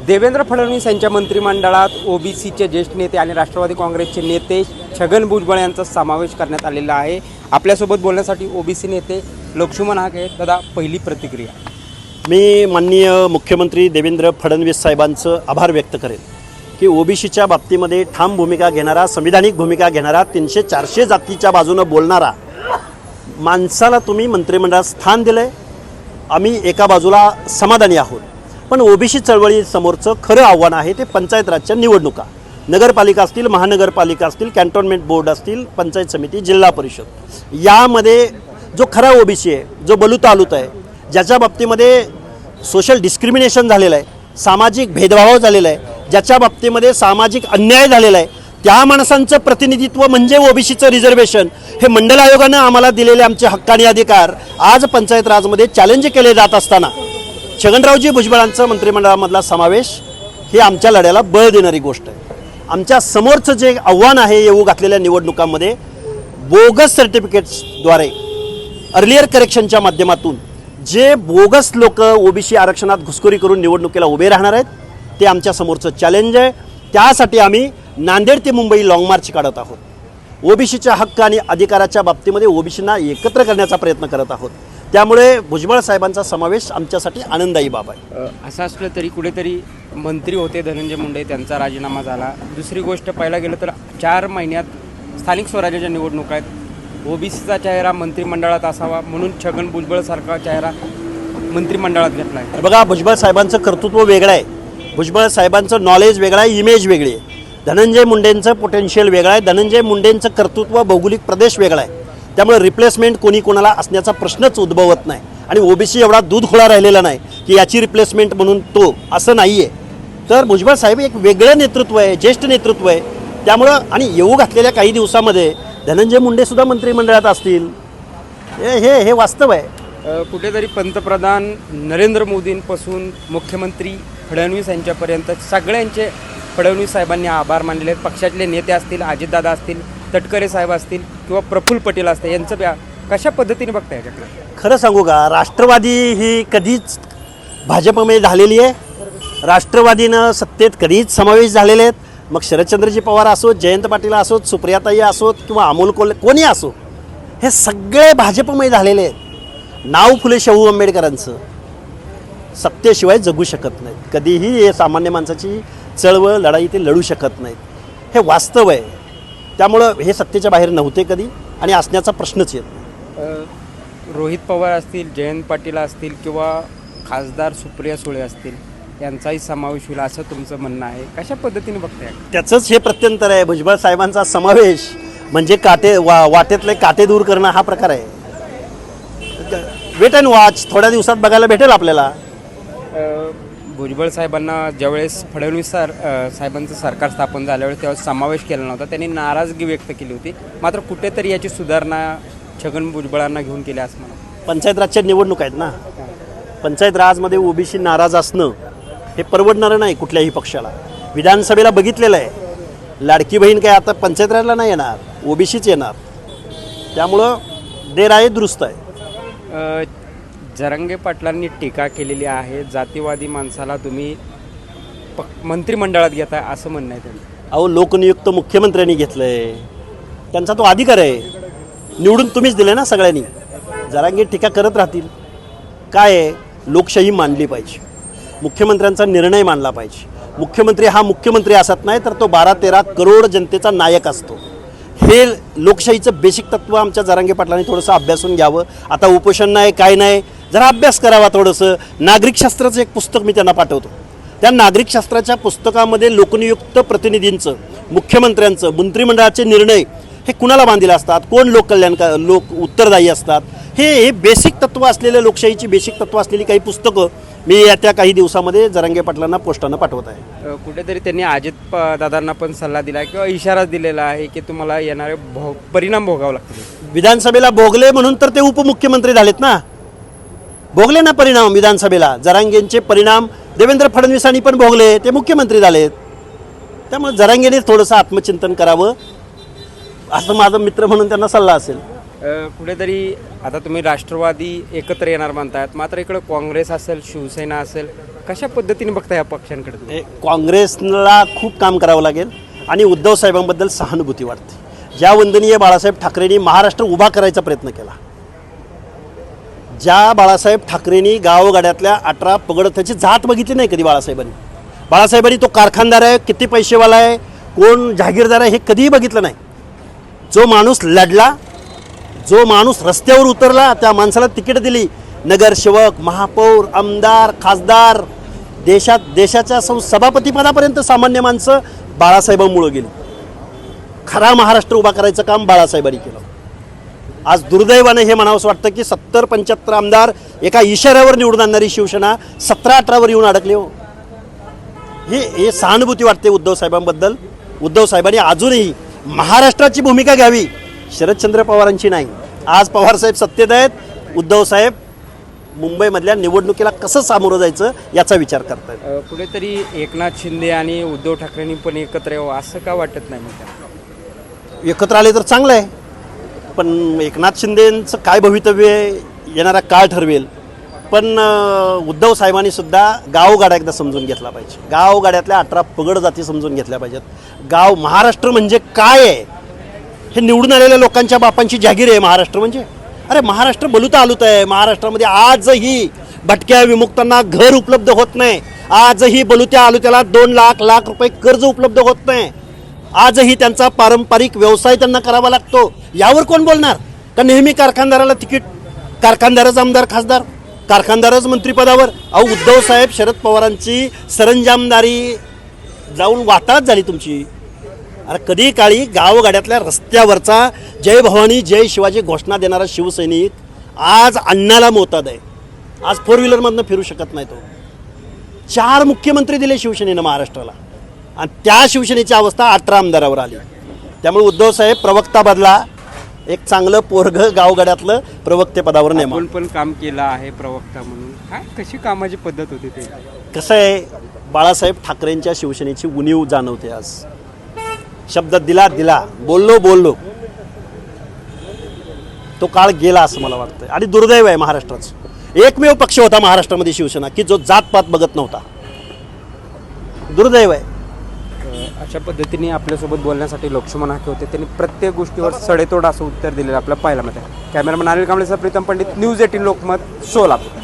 देवेंद्र फडणवीस यांच्या मंत्रिमंडळात ओबीसीचे ज्येष्ठ नेते आणि राष्ट्रवादी काँग्रेसचे नेते छगन भुजबळ यांचा समावेश करण्यात आलेला आहे। आपल्यासोबत बोलण्यासाठी ओबीसी नेते लक्ष्मण हाके आहेत। दादा, पहिली प्रतिक्रिया। मी माननीय मुख्यमंत्री देवेंद्र फडणवीस साहेबांचं आभार व्यक्त करेन की ओबीसीच्या बाबतीमध्ये ठाम भूमिका घेणारा, संविधानिक भूमिका घेणारा, 300-400 जातीच्या बाजूनं बोलणारा माणसाला तुम्ही मंत्रिमंडळात स्थान दिलंय। आम्ही एका बाजूला समाधानी आहोत, पण ओबीसी चळवळीसमोरचं खरं आव्हान आहे ते पंचायत राजच्या निवडणुका, नगरपालिका असतील, महानगरपालिका असतील, कॅन्टोन्मेंट बोर्ड असतील, पंचायत समिती, जिल्हा परिषद, यामध्ये जो खरा ओबीसी आहे, जो बलुतालुत आहे, ज्याच्या बाबतीमध्ये सोशल डिस्क्रिमिनेशन झालेलं आहे, सामाजिक भेदभाव झालेला आहे, ज्याच्या बाबतीमध्ये सामाजिक अन्याय झालेला आहे, त्या माणसांचं प्रतिनिधित्व म्हणजे ओबीसीचं रिझर्वेशन। हे मंडल आयोगानं आम्हाला दिलेले आमचे हक्क आणि अधिकार आज पंचायत राजमध्ये चॅलेंज केले जात असताना छगनरावजी भुजबळांचं मंत्रिमंडळामधला समावेश ही आमच्या लढ्याला बळ देणारी गोष्ट आहे। आमच्या समोरचं जे आव्हान आहे येऊ घातलेल्या निवडणुकांमध्ये बोगस सर्टिफिकेट्सद्वारे अर्लियर करेक्शनच्या माध्यमातून जे बोगस लोक ओबीसी आरक्षणात घुसखोरी करून निवडणुकीला उभे राहणार आहेत ते आमच्या समोरचं चॅलेंज आहे। त्यासाठी आम्ही नांदेड ते मुंबई लाँग मार्च काढत आहोत। ओबीसीच्या हक्क आणि अधिकाराच्या बाबतीमध्ये ओबीसींना एकत्र करण्याचा प्रयत्न करत आहोत। त्यामुळे भुजबळ साहेबांचा समावेश आमच्यासाठी आनंददायी बाब आहे। असं असलं तरी कुठेतरी मंत्री होते धनंजय मुंडे, त्यांचा राजीनामा झाला। दुसरी गोष्ट पाहायला गेलं तर 4 महिन्यात स्थानिक स्वराज्याच्या निवडणुका आहेत। ओबीसीचा चेहरा मंत्रिमंडळात असावा म्हणून छगन भुजबळसारखा चेहरा मंत्रिमंडळात घेतला आहे। बघा, भुजबळ साहेबांचं कर्तृत्व वेगळं आहे, भुजबळ साहेबांचं नॉलेज वेगळं आहे, इमेज वेगळी आहे। धनंजय मुंडेंचं पोटेन्शियल वेगळं आहे, धनंजय मुंडेंचं कर्तृत्व, भौगोलिक प्रदेश वेगळा आहे। त्यामुळे रिप्लेसमेंट कोणी कोणाला असण्याचा प्रश्नच उद्भवत नाही आणि ओबीसी एवढा दूध खोळा राहिलेला नाही की याची रिप्लेसमेंट म्हणून तो, असं नाही आहे। तर भुजबळ साहेब एक वेगळं नेतृत्व आहे, ज्येष्ठ नेतृत्व आहे। त्यामुळं आणि येऊ घातलेल्या काही दिवसामध्ये धनंजय मुंडेसुद्धा मंत्रिमंडळात असतील, हे वास्तव आहे। कुठेतरी पंतप्रधान नरेंद्र मोदींपासून मुख्यमंत्री फडणवीस यांच्यापर्यंत सगळ्यांचे फडणवीस साहेबांनी आभार मानलेले आहेत। पक्षातले नेते असतील, अजितदादा असतील, तटकरे साहेब असतील किंवा प्रफुल्ल पटेल असतील, यांचं कशा पद्धतीने बघता याच्याकडे? खरं सांगू का, राष्ट्रवादी ही कधीच भाजपमध्ये झालेली आहे, राष्ट्रवादीनं सत्तेत कधीच समावेश झालेले आहेत। मग शरदचंद्रजी पवार असोत, जयंत पाटील असोत, सुप्रियाताई असोत किंवा अमोल कोल्हे, कोणी असो, हे सगळे भाजपमध्ये झालेले आहेत। नाव फुले शाहू आंबेडकरांचं सत्तेशिवाय जगू शकत नाहीत, कधीही हे सामान्य माणसाची चळवळ, लढाई ते लढू शकत नाहीत, हे वास्तव आहे। त्यामुळं हे सत्तेच्या बाहेर नव्हते कधी आणि असण्याचा प्रश्नच येत नाही। रोहित पवार असतील, जयंत पाटील असतील किंवा खासदार सुप्रिया सुळे असतील, यांचाही समावेश होईल असं तुमचं म्हणणं आहे। कशा पद्धतीने बघताय? त्याचंच हे प्रत्यंतर आहे। भुजबळ साहेबांचा समावेश म्हणजे वाटेतले काटे दूर करणं हा प्रकार आहे। वेट अँड वॉच, थोड्या दिवसात बघायला भेटेल आपल्याला। भुजबळ साहेबांना ज्यावेळेस फडणवीस साहेबांचं सरकार स्थापन झाल्यावेळेस तेव्हा समावेश केला नव्हता, त्यांनी नाराजगी व्यक्त केली होती। मात्र कुठेतरी याची सुधारणा छगन भुजबळांना घेऊन केली असं म्हणा। पंचायत राजच्या निवडणूक आहेत ना, पंचायत राजमध्ये ओबीसी नाराज असणं हे परवडणारं नाही कुठल्याही पक्षाला। विधानसभेला बघितलेलं आहे, लाडकी बहीण काय आता पंचायत राजला नाही येणार, ओबीसीच येणार। त्यामुळं देर आहे दुरुस्त आहे। जरांगे पाटलांनी टीका केलेली आहे, जातीवादी माणसाला तुम्ही मंत्रिमंडळात घेताय असं म्हणणं आहे त्यांचं। अहो, लोकनियुक्त मुख्यमंत्र्यांनी घेतलंय, त्यांचा तो अधिकार आहे, निवडून तुम्हीच दिले ना सगळ्यांनी। जरांगे टीका करत राहतील, काय आहे, लोकशाही मानली पाहिजे, मुख्यमंत्र्यांचा निर्णय मानला पाहिजे। मुख्यमंत्री हा मुख्यमंत्री असत नाही तर तो 12-13 करोड जनतेचा नायक असतो। हे लोकशाहीचं बेसिक तत्त्व आमच्या जरांगे पाटलांनी थोडंसं अभ्यासून घ्यावं। आता उपोषण नाही, काय नाही, जरा अभ्यास करावा थोडंसं। नागरिकशास्त्राचं एक पुस्तक मी त्यांना पाठवतो, त्या नागरिकशास्त्राच्या पुस्तकामध्ये लोकनियुक्त प्रतिनिधींचं, मुख्यमंत्र्यांचं, मंत्रिमंडळाचे निर्णय हे कुणाला बांधील असतात, कोण लोक उत्तरदायी असतात, हे बेसिक तत्त्व असलेलं, लोकशाहीची बेसिक तत्त्व असलेली काही पुस्तकं मी येत्या काही दिवसामध्ये जरांगे पाटलांना पोस्टानं पाठवत आहे। कुठेतरी त्यांनी अजित दादांना पण सल्ला दिला किंवा इशारा दिलेला आहे की तुम्हाला येणारे परिणाम भोगावे लागतील। विधानसभेला भोगले म्हणून तर ते उपमुख्यमंत्री झालेत ना, भोगले ना परिणाम विधानसभेला। जरांगेंचे परिणाम देवेंद्र फडणवीसांनी पण भोगले, ते मुख्यमंत्री झालेत। त्यामुळे जरांगेने थोडंसं आत्मचिंतन करावं असं माझा मित्र म्हणून त्यांना सल्ला असेल। कुठेतरी आता तुम्ही राष्ट्रवादी एकत्र येणार म्हणतायत, मात्र इकडं काँग्रेस असेल, शिवसेना असेल, कशा पद्धतीने बघता या पक्षांकडे तुम्ही? काँग्रेसला खूप काम करावं लागेल आणि उद्धव साहेबांबद्दल सहानुभूती वाटते. ज्या वंदनीय बाळासाहेब ठाकरेंनी महाराष्ट्र उभा करायचा प्रयत्न केला, ज्या बाळासाहेब ठाकरेंनी गावगाड्यातल्या 18 पगड, त्याची जात बघितली नाही कधी बाळासाहेबांनी तो कारखानदार आहे, किती पैसेवाला आहे, कोण जहागीरदार आहे, हे कधीही बघितलं नाही. जो माणूस लढला, जो माणूस रस्त्यावर उतरला, त्या माणसाला तिकीट दिली. नगरसेवक, महापौर, आमदार, खासदार, देशाच्या सभापतीपदापर्यंत सामान्य माणसं बाळासाहेबांमुळे गेली. खरा महाराष्ट्र उभा करायचं काम बाळासाहेबांनी केलं. आज दुर्दैवाने हे म्हणावंसं वाटतं की 70-75 आमदार एका इशाऱ्यावर निवडून आणणारी शिवसेना 17-18वर येऊन अडकले. हो, हे सहानुभूती वाटते उद्धव साहेबांबद्दल. उद्धव साहेबांनी अजूनही महाराष्ट्राची भूमिका घ्यावी, शरदचंद्र पवारांची नाही. आज पवारसाहेब सत्तेत आहेत, उद्धव साहेब मुंबईमधल्या निवडणुकीला कसं सामोरं जायचं याचा विचार करतायत. कुठेतरी एकनाथ शिंदे आणि उद्धव ठाकरेंनी पण एकत्र यावं असं का वाटत नाही? मग एकत्र आले तर चांगलं आहे, पण एकनाथ शिंदेंचं काय भवितव्य येणारा काळ ठरवेल. पण उद्धव साहेबांनी सुद्धा गावगाड्या एकदा समजून घेतला पाहिजे. गावगाड्यातल्या 18 पगड जाती समजून घेतल्या पाहिजेत. महाराष्ट्र म्हणजे काय आहे हे निवडून आलेल्या लोकांच्या बापांची जागीर आहे. महाराष्ट्र म्हणजे, अरे महाराष्ट्र बलुता आलूत आहे. महाराष्ट्रामध्ये आजही भटक्या विमुक्तांना घर उपलब्ध होत नाही. आजही बलुत्या आलुत्याला 2 लाख रुपये कर्ज उपलब्ध होत नाही. आजही त्यांचा पारंपरिक व्यवसाय त्यांना करावा लागतो. यावर कोण बोलणार? का नेहमी कारखानदाराला तिकीट, कारखानदारच आमदार, खासदार, कारखानदारच मंत्रिपदावर. उद्धव साहेब शरद पवारांची सरंजामदारी जाऊन वाटाच झाली तुमची. अरे कधी काळी गावगाड्यातल्या रस्त्यावरचा जय भवानी जय शिवाजी घोषणा देणारा शिवसैनिक आज अण्णाला मोताद आहे. आज 4 व्हीलरमधनं फिरू शकत नाही. तो 4 मुख्यमंत्री दिले शिवसेनेनं महाराष्ट्राला, आणि त्या शिवसेनेची अवस्था 18 आमदारावर आली. त्यामुळे उद्धव साहेब प्रवक्ता बदला, एक चांगलं पोरग गावगाड्यातलं प्रवक्तेपदावर नेमा. आपण पण काम केलं आहे प्रवक्ता म्हणून. काय कशी कामाची पद्धत होती ते? कसं आहे, बाळासाहेब ठाकरेंच्या शिवसेनेची उणीव जाणवते. आज शब्द दिला, बोललो, तो काळ गेला असं मला वाटतं. आणि दुर्दैव आहे महाराष्ट्राचं. एकमेव पक्ष होता महाराष्ट्रामध्ये शिवसेना की जो जातपात बघत नव्हता. दुर्दैव आहे. अशा पद्धतीने आपल्यासोबत बोलण्यासाठी लक्ष्मण हाके होते. त्यांनी प्रत्येक गोष्टीवर सडेतोड असं उत्तर दिलेलं आपल्याला पाहायला मिळतं. कॅमेरामन अनिल कांबळेसह प्रीतम पंडित, न्यूज 18 लोकमत, सोलापूर.